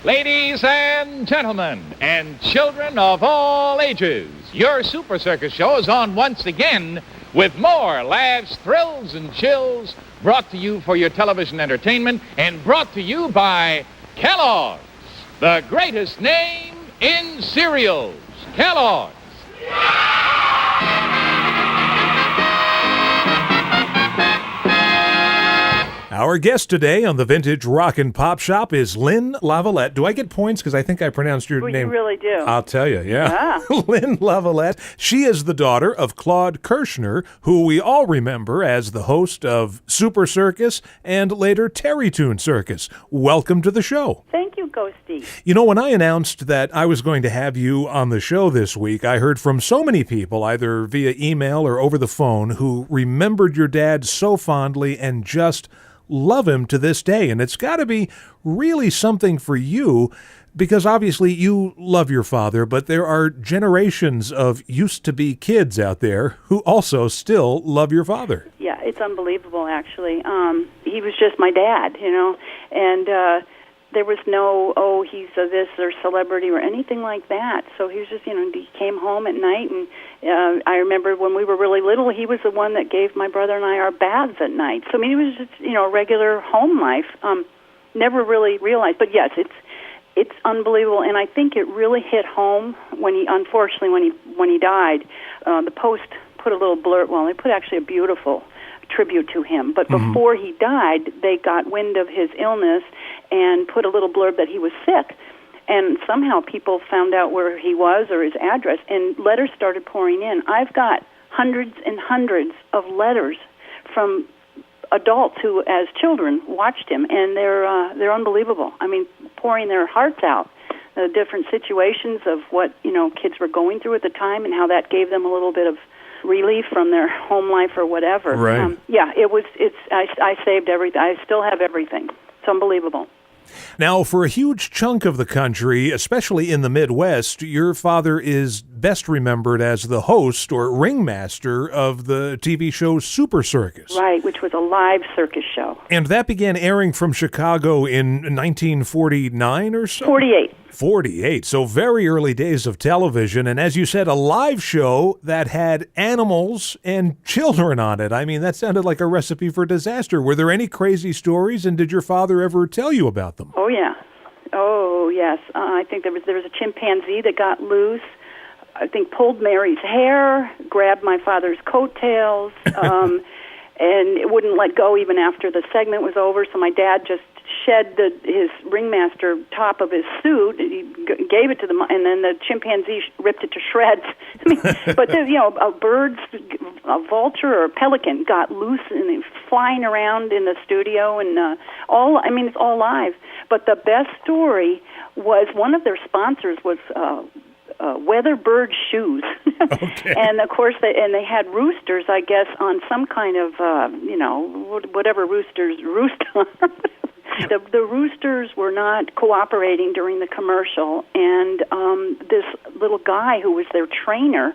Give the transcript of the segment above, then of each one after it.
Ladies and gentlemen, and children of all ages, your Super Circus show is on once again with more laughs, thrills, and chills brought to you for your television entertainment and brought to you by Kellogg's, the greatest name in cereals. Kellogg's. Our guest today on the Vintage Rock and Pop Shop is Lynn Lavalette. Do I get points? Because I think I pronounced your name. You really do. I'll tell you, yeah. Lynn Lavalette. She is the daughter of Claude Kirshner, who we all remember as the host of Super Circus and later Terrytoon Circus. Welcome to the show. Thank you, Ghosty. You know, when I announced that I was going to have you on the show this week, I heard from so many people, either via email or over the phone, who remembered your dad so fondly and just love him to this day. And it's got to be really something for you, because obviously you love your father, but there are generations of used-to-be kids out there who also still love your father. Yeah, it's unbelievable, actually. He was just my dad, and there was no, he's a this or celebrity or anything like that. So he was just, he came home at night, and I remember when we were really little, he was the one that gave my brother and I our baths at night. So, I mean, it was just, a regular home life. Never really realized, but yes, it's unbelievable, and I think it really hit home when he died. The Post put a little blurb, they put actually a beautiful tribute to him, but before he died, they got wind of his illness and put a little blurb that he was sick. And somehow people found out where he was or his address, and letters started pouring in. I've got hundreds and hundreds of letters from adults who, as children, watched him, and they're unbelievable. I mean, pouring their hearts out, the different situations of what kids were going through at the time, and how that gave them a little bit of relief from their home life or whatever. Right. I saved everything. I still have everything. It's unbelievable. Now, for a huge chunk of the country, especially in the Midwest, your father is best remembered as the host or ringmaster of the TV show Super Circus. Right, which was a live circus show. And that began airing from Chicago in 1949 or so? 48, so very early days of television, and as you said, a live show that had animals and children on it. I mean, that sounded like a recipe for disaster. Were there any crazy stories, and did your father ever tell you about them? Oh, yeah. Oh, yes. I think there was a chimpanzee that got loose, I think pulled Mary's hair, grabbed my father's coattails, and it wouldn't let go even after the segment was over, so my dad just shed his ringmaster top of his suit. He gave it to them, and then the chimpanzee ripped it to shreds. I mean, but a vulture or a pelican got loose and flying around in the studio, and it's all live. But the best story was one of their sponsors was Weather Bird shoes. Okay. And of course they had roosters, I guess, on some kind of whatever roosters roost on. The roosters were not cooperating during the commercial, and this little guy who was their trainer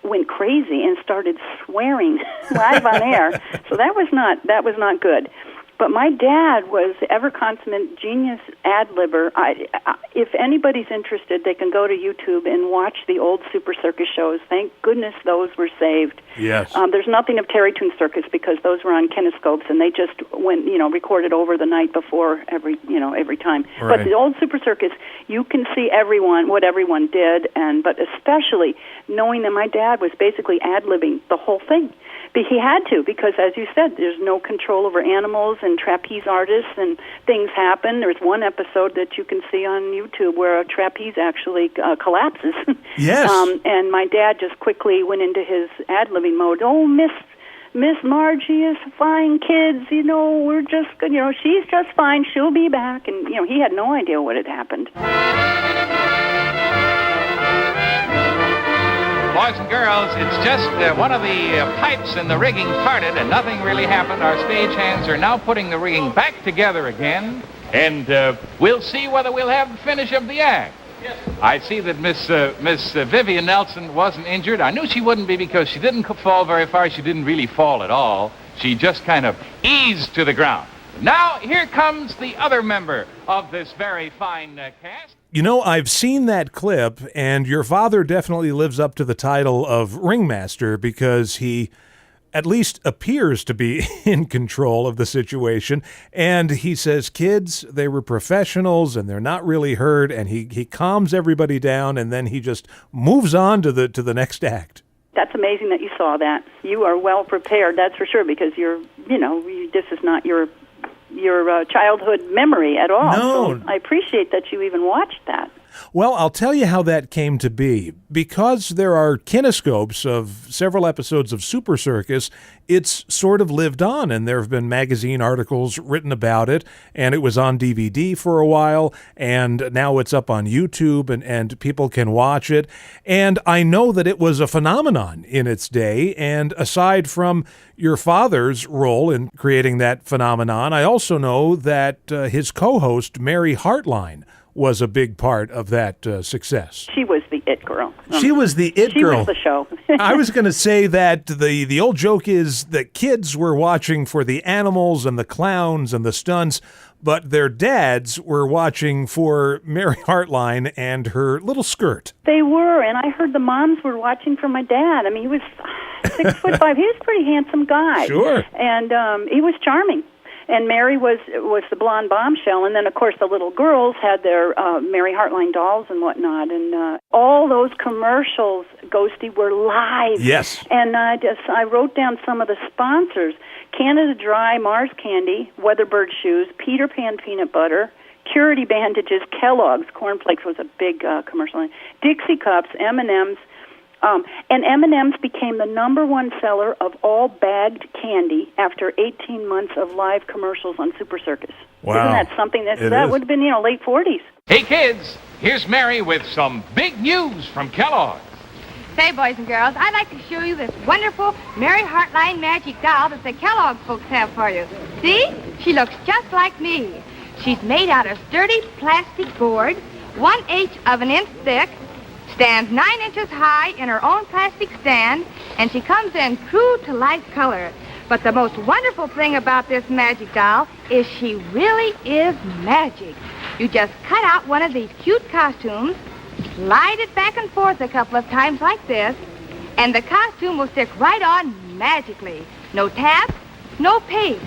went crazy and started swearing live on air. So that was not good. But my dad was the ever-consummate genius ad-libber. If anybody's interested, they can go to YouTube and watch the old Super Circus shows. Thank goodness those were saved. Yes. There's nothing of Terrytoon Circus because those were on kinescopes, and they just went, recorded over the night before every time. Right. But the old Super Circus, you can see what everyone did, but especially knowing that my dad was basically ad-libbing the whole thing. But he had to, because as you said, there's no control over animals and trapeze artists, and things happen. There's one episode that you can see on YouTube where a trapeze actually collapses. Yes. And my dad just quickly went into his ad-libbing mode. Oh, Miss Margie is fine, kids. We're just, she's just fine. She'll be back. And, he had no idea what had happened. Boys and girls, it's just one of the pipes in the rigging parted, and nothing really happened. Our stagehands are now putting the rigging back together again, and we'll see whether we'll have the finish of the act. Yes. I see that Miss Vivian Nelson wasn't injured. I knew she wouldn't be because she didn't fall very far. She didn't really fall at all. She just kind of eased to the ground. Now, here comes the other member of this very fine cast. You know, I've seen that clip, and your father definitely lives up to the title of ringmaster because he at least appears to be in control of the situation. And he says, kids, they were professionals and they're not really hurt. And he calms everybody down, and then he just moves on to the next act. That's amazing that you saw that. You are well prepared, that's for sure, because this is not your childhood memory at all. No. So I appreciate that you even watched that. Well, I'll tell you how that came to be. Because there are kinescopes of several episodes of Super Circus, it's sort of lived on, and there have been magazine articles written about it, and it was on DVD for a while, and now it's up on YouTube, and people can watch it. And I know that it was a phenomenon in its day, and aside from your father's role in creating that phenomenon, I also know that his co-host, Mary Hartline, was a big part of that success. She was the it girl. She was the it she girl. Was the show. I was going to say that the old joke is that kids were watching for the animals and the clowns and the stunts, but their dads were watching for Mary Hartline and her little skirt. They were, and I heard the moms were watching for my dad. I mean, he was 6'5". He was a pretty handsome guy. Sure. And he was charming. And Mary was the blonde bombshell, and then of course the little girls had their Mary Hartline dolls and whatnot, and all those commercials, Ghosty, were live. Yes. And I wrote down some of the sponsors: Canada Dry, Mars Candy, Weatherbird Shoes, Peter Pan Peanut Butter, Curity Bandages, Kellogg's Cornflakes was a big commercial line, Dixie Cups, M&M's. And M&M's became the number one seller of all bagged candy after 18 months of live commercials on Super Circus. Wow. Isn't that something? That would have been, late 40s. Hey, kids, here's Mary with some big news from Kellogg's. Say, boys and girls, I'd like to show you this wonderful Mary Hartline magic doll that the Kellogg folks have for you. See? She looks just like me. She's made out of sturdy plastic board, 1/8 of an inch thick, stands 9 inches high in her own plastic stand, and she comes in true to life color. But the most wonderful thing about this magic doll is she really is magic. You just cut out one of these cute costumes, slide it back and forth a couple of times like this, and the costume will stick right on magically. No tabs, no paste.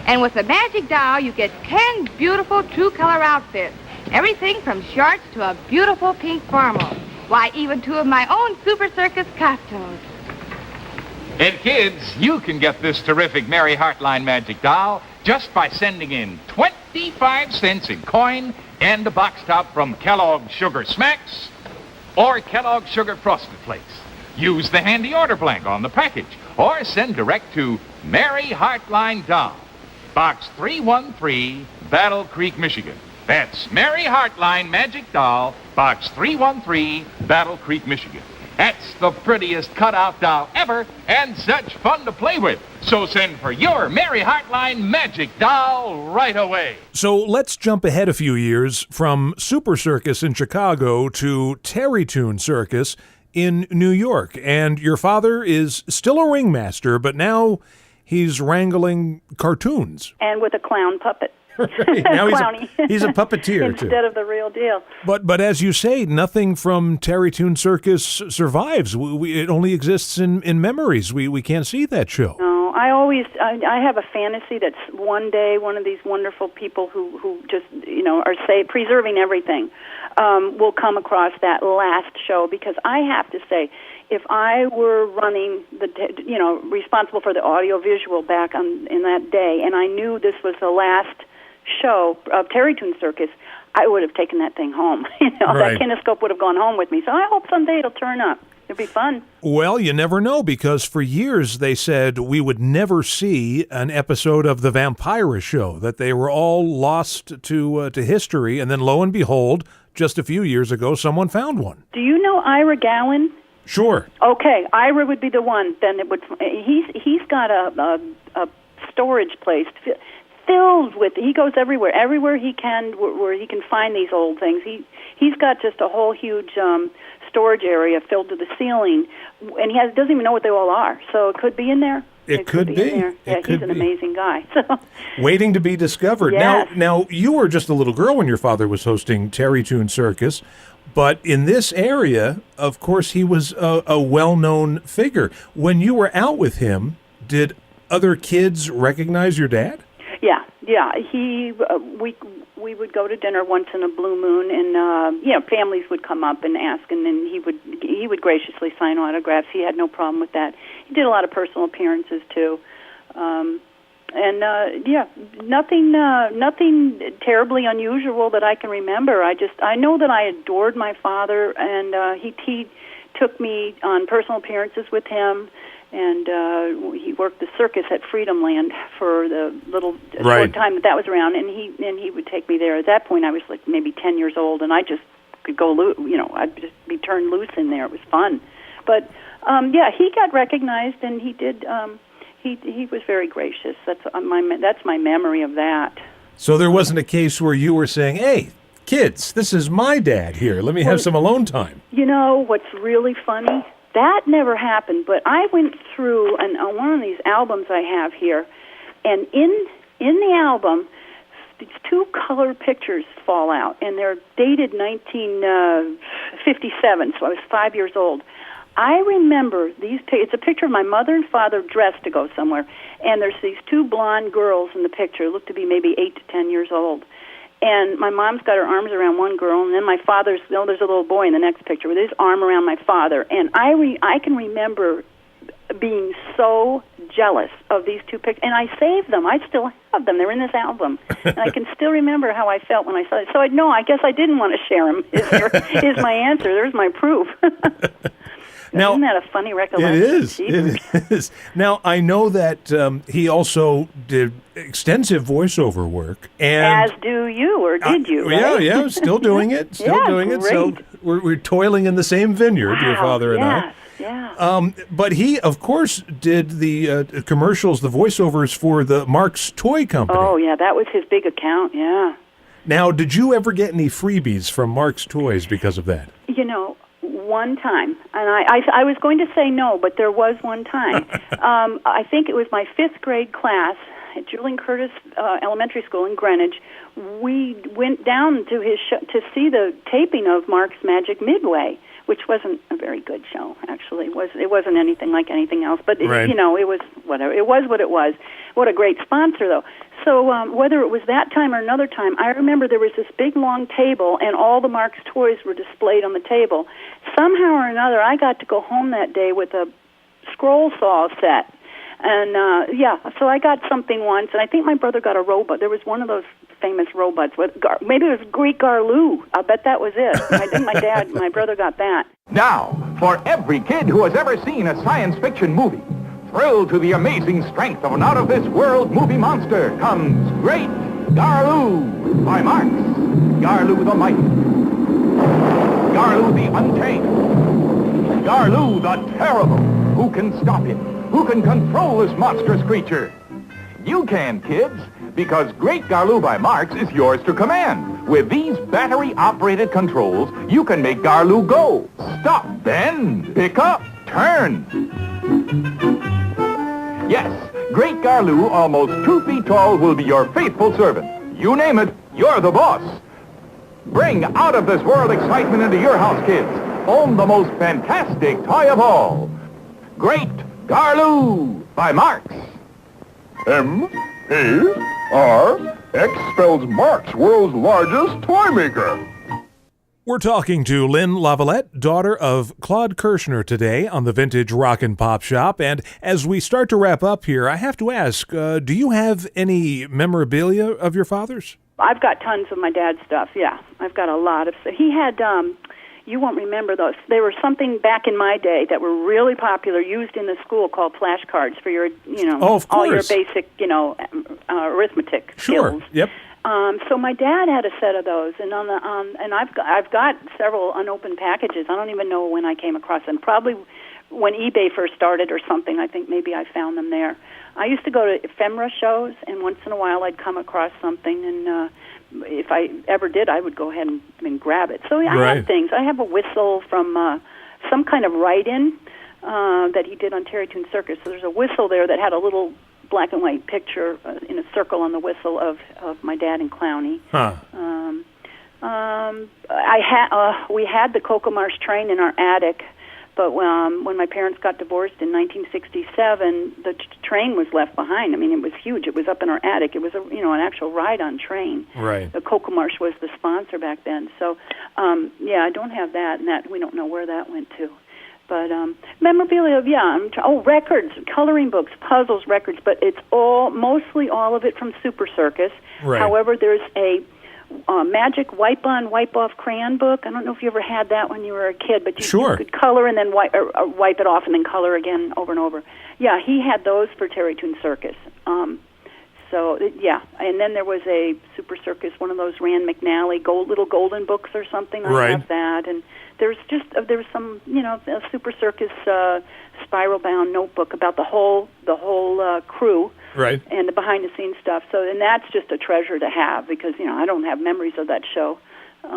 And with the magic doll, you get 10 beautiful true color outfits. Everything from shorts to a beautiful pink formal. Why, even 2 of my own Super Circus costumes. And kids, you can get this terrific Mary Hartline magic doll just by sending in 25 cents in coin and a box top from Kellogg's Sugar Smacks or Kellogg's Sugar Frosted Flakes. Use the handy order blank on the package or send direct to Mary Hartline Doll, Box 313, Battle Creek, Michigan. That's Mary Hartline Magic Doll, Box 313, Battle Creek, Michigan. That's the prettiest cutout doll ever and such fun to play with. So send for your Mary Hartline Magic Doll right away. So let's jump ahead a few years from Super Circus in Chicago to Terrytoon Circus in New York. And your father is still a ringmaster, but now he's wrangling cartoons. And with a clown puppet. Right. Now he's a puppeteer, too. Instead of the real deal. But as you say, nothing from Terrytoon Circus survives. It only exists in memories. We can't see that show. No, I have a fantasy that one day one of these wonderful people who just, are preserving everything will come across that last show, because I have to say, if I were running responsible for the audiovisual back in that day, and I knew this was the last show of Terrytoon Circus, I would have taken that thing home. Right. That kinescope would have gone home with me. So I hope someday it'll turn up. It'll be fun. Well, you never know, because for years they said we would never see an episode of The Vampira Show, that they were all lost to history, and then lo and behold, just a few years ago, someone found one. Do you know Ira Gowan? Sure. Okay, Ira would be the one. Then it would. He's got a storage place filled with. He goes everywhere he can, where he can find these old things. He's got just a whole huge storage area filled to the ceiling, and he doesn't even know what they all are. So it could be in there. It could be. In there. Yeah, he's an amazing guy. So. Waiting to be discovered. Yes. Now, you were just a little girl when your father was hosting Terrytoon Circus, but in this area, of course, he was a well-known figure. When you were out with him, did other kids recognize your dad? Yeah. We would go to dinner once in a blue moon, and families would come up and ask, and then he would graciously sign autographs. He had no problem with that. He did a lot of personal appearances too, nothing terribly unusual that I can remember. I know that I adored my father, and he took me on personal appearances with him. And he worked the circus at Freedom Land for the little short time that was around, and he would take me there. At that point, I was like maybe 10 years old, and I just could go I'd just be turned loose in there. It was fun, but he got recognized, and he did. He was very gracious. That's my memory of that. So there wasn't a case where you were saying, "Hey, kids, this is my dad here. Let me have some alone time." You know what's really funny? That never happened, but I went through one of these albums I have here, and in the album, these two color pictures fall out, and they're dated 1957, so I was 5 years old. I remember it's a picture of my mother and father dressed to go somewhere, and there's these two blonde girls in the picture, look to be maybe 8 to 10 years old. And my mom's got her arms around one girl, and then my father's, there's a little boy in the next picture with his arm around my father. And I can remember being so jealous of these two pictures. And I saved them. I still have them. They're in this album. And I can still remember how I felt when I saw it. So I guess I didn't want to share them, is my answer. There's my proof. Now, isn't that a funny recollection? It is. It is. Now, I know that he also did extensive voiceover work. And as do you, or did you? Right? Yeah, still doing it. Doing it. So we're toiling in the same vineyard, your father and I. Yeah. But he, of course, did the commercials, the voiceovers for the Marx Toy Company. Oh, yeah, that was his big account, yeah. Now, did you ever get any freebies from Marx Toys because of that? One time, and I was going to say no, but there was one time. I think it was my 5th grade class at Julian Curtis Elementary School in Greenwich. We went down to his show to see the taping of Mark's Magic Midway, which wasn't a very good show, actually. It wasn't anything like anything else, but it was whatever. It was what it was. What a great sponsor, though. So whether it was that time or another time, I remember there was this big, long table, and all the Marx toys were displayed on the table. Somehow or another, I got to go home that day with a scroll saw set. And, so I got something once, and I think my brother got a robot. There was one of those famous robots. Maybe it was Great Garloo. I'll bet that was it. I think my brother got that. Now, for every kid who has ever seen a science fiction movie, thrilled to the amazing strength of an out-of-this-world movie monster, comes Great Garloo by Marx. Garloo the Mighty. Garloo the Untamed. Garloo the Terrible. Who can stop him? Who can control this monstrous creature? You can, kids, because Great Garloo by Marx is yours to command. With these battery-operated controls, you can make Garloo go, stop, bend, pick up, turn. Yes, Great Garloo, almost 2 feet tall, will be your faithful servant. You name it, you're the boss. Bring out-of-this-world excitement into your house, kids. Own the most fantastic toy of all. Great Garloo by Marx. M-A-R-X spells Marx, world's largest toy maker. We're talking to Lynn Lavalette, daughter of Claude Kirshner, today on the Vintage Rock and Pop Shop. And as we start to wrap up here, I have to ask, do you have any memorabilia of your father's? I've got tons of my dad's stuff, yeah. I've got a lot of stuff. He had, you won't remember those. There was something back in my day that were really popular, used in the school, called flashcards for your, all your basic, arithmetic skills. Yep. So my dad had a set of those, and and I've got several unopened packages. I don't even know when I came across them. Probably when eBay first started or something. I think maybe I found them there. I used to go to ephemera shows, and once in a while I'd come across something, and if I ever did, I would go ahead and grab it. So I have things. I have a whistle from some kind of write-in that he did on Terrytoon Circus. So there's a whistle there that had a little black and white picture in a circle on the whistle of my dad and Clowny. Huh. We had the Cocoa Marsh train in our attic, but when my parents got divorced in 1967, the train was left behind. I mean, it was huge. It was up in our attic. It was an actual ride-on train. Right. The Cocoa Marsh was the sponsor back then. So, I don't have that, and that we don't know where that went to. But memorabilia, records, coloring books, puzzles, records, but it's mostly all of it from Super Circus. Right. However, there's a magic wipe-on, wipe-off crayon book. I don't know if you ever had that when you were a kid, but you could color and then wipe it off and then color again over and over. Yeah, he had those for Terrytoon Circus. And then there was a Super Circus, one of those Rand McNally little golden books or something. I have that, and there was some a Super Circus spiral-bound notebook about the whole crew. Right. And the behind-the-scenes stuff. So, and that's just a treasure to have because, I don't have memories of that show. So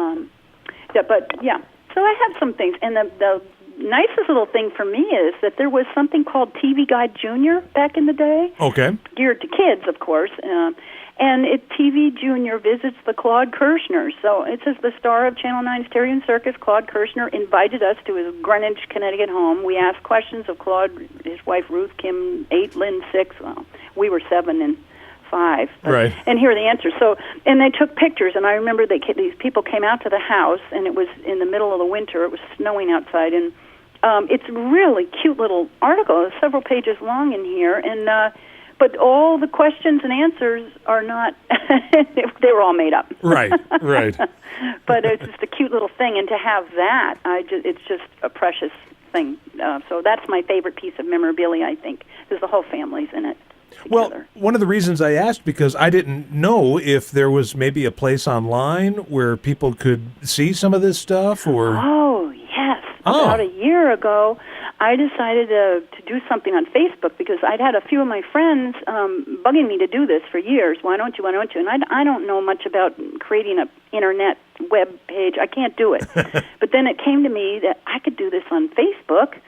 I have some things. And the nicest little thing for me is that there was something called TV Guide Junior back in the day. Okay. Geared to kids, of course. And TV Junior visits the Claude Kirshner. So it says the star of Channel 9's Terrytoon Circus, Claude Kirshner, invited us to his Greenwich, Connecticut home. We asked questions of Claude, his wife Ruth, Kim 8, Lynn 6. Well, we were 7 and 5. Right. And here are the answers. So, and they took pictures, and I remember these people came out to the house, and it was in the middle of the winter. It was snowing outside, and it's a really cute little article. It's several pages long in here, and but all the questions and answers are not, they were all made up. Right. But it's just a cute little thing, and to have that, it's just a precious thing. So that's my favorite piece of memorabilia, I think, because the whole family's in it together. Well, one of the reasons I asked, because I didn't know if there was maybe a place online where people could see some of this stuff, or... Oh, yes. About a year ago, I decided to do something on Facebook because I'd had a few of my friends bugging me to do this for years. Why don't you? And I don't know much about creating an internet web page. I can't do it. But then it came to me that I could do this on Facebook.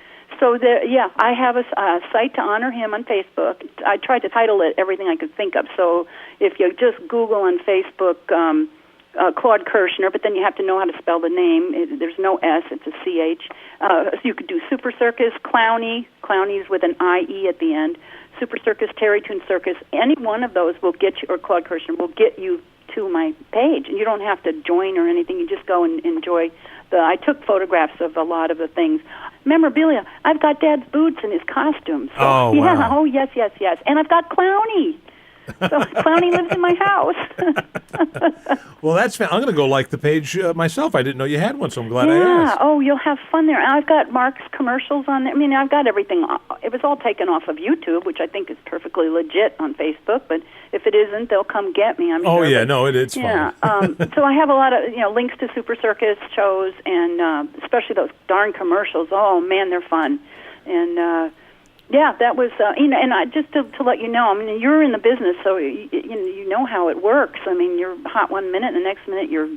So, I have a site to honor him on Facebook. I tried to title it everything I could think of. So if you just Google on Facebook... Claude Kirshner, but then you have to know how to spell the name. There's no S, it's a CH. So you could do Super Circus, Clowny. Clowny's with an IE at the end. Super Circus, Terrytoon Circus. Any one of those will get you, or Claude Kirshner will get you to my page. And you don't have to join or anything. You just go and enjoy I took photographs of a lot of the things. Memorabilia. I've got Dad's boots and his costumes. So, wow. Oh, yes. And I've got Clowny. So Clowny lives in my house. Well, I'm going to go like the page myself. I didn't know you had one, so I'm glad I asked. Oh, you'll have fun there. I've got Mark's commercials on there. I mean, I've got everything. It was all taken off of YouTube, which I think is perfectly legit on Facebook. But if it isn't, they'll come get me. I'm sure. Oh yeah, no, it's fine. So I have a lot of links to Super Circus shows, and especially those darn commercials. Oh man, they're fun. And that was, and just to let you know, I mean, you're in the business, so you know how it works. I mean, you're hot one minute, and the next minute you're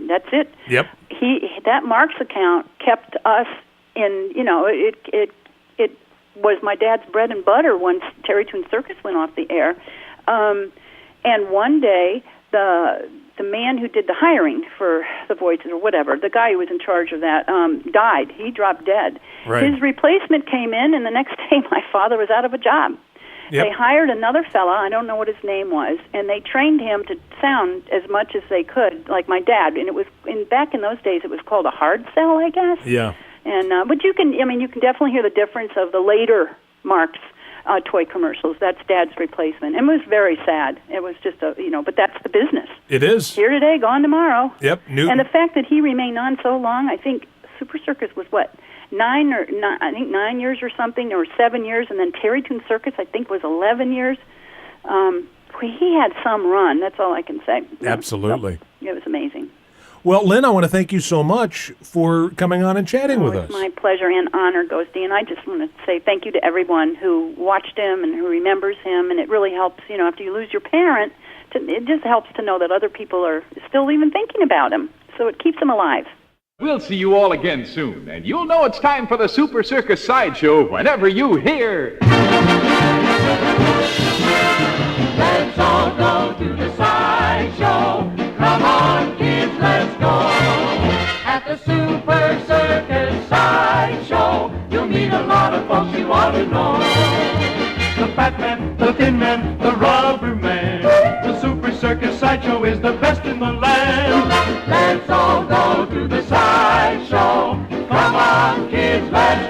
that's it. Yep. That Mark's account kept us in, it was my dad's bread and butter once Terrytoon Circus went off the air. And one day, the man who did the hiring for the voices or whatever, the guy who was in charge of that, died. He dropped dead. Right. His replacement came in, and the next day my father was out of a job. Yep. They hired another fella, I don't know what his name was, and they trained him to sound as much as they could, like my dad. And it was back in those days, it was called a hard sell, I guess. Yeah. And but you can definitely hear the difference of the later Mark's toy commercials. That's Dad's replacement. It was very sad. It was just but that's the business. It is. Here today, gone tomorrow. Yep. And the fact that he remained on so long, I think Super Circus was 9 years or something, or 7 years, and then Terrytoon Circus, I think, was 11 years. He had some run. That's all I can say. Absolutely. So, it was amazing. Well, Lynn, I want to thank you so much for coming on and chatting with us. My pleasure and honor, Ghosty. And I just want to say thank you to everyone who watched him and who remembers him. And it really helps, after you lose your parent, it just helps to know that other people are still even thinking about him. So it keeps him alive. We'll see you all again soon, and you'll know it's time for the Super Circus Sideshow whenever you hear... Let's all go to the sideshow. Come on, kids, let's go. At the Super Circus Sideshow, you'll meet a lot of folks you ought to know. The Fat Man, the Thin Man, the Rubber Man. The Super Circus Sideshow is the best in the land. Let's all go to the sideshow. Come on, kids, let's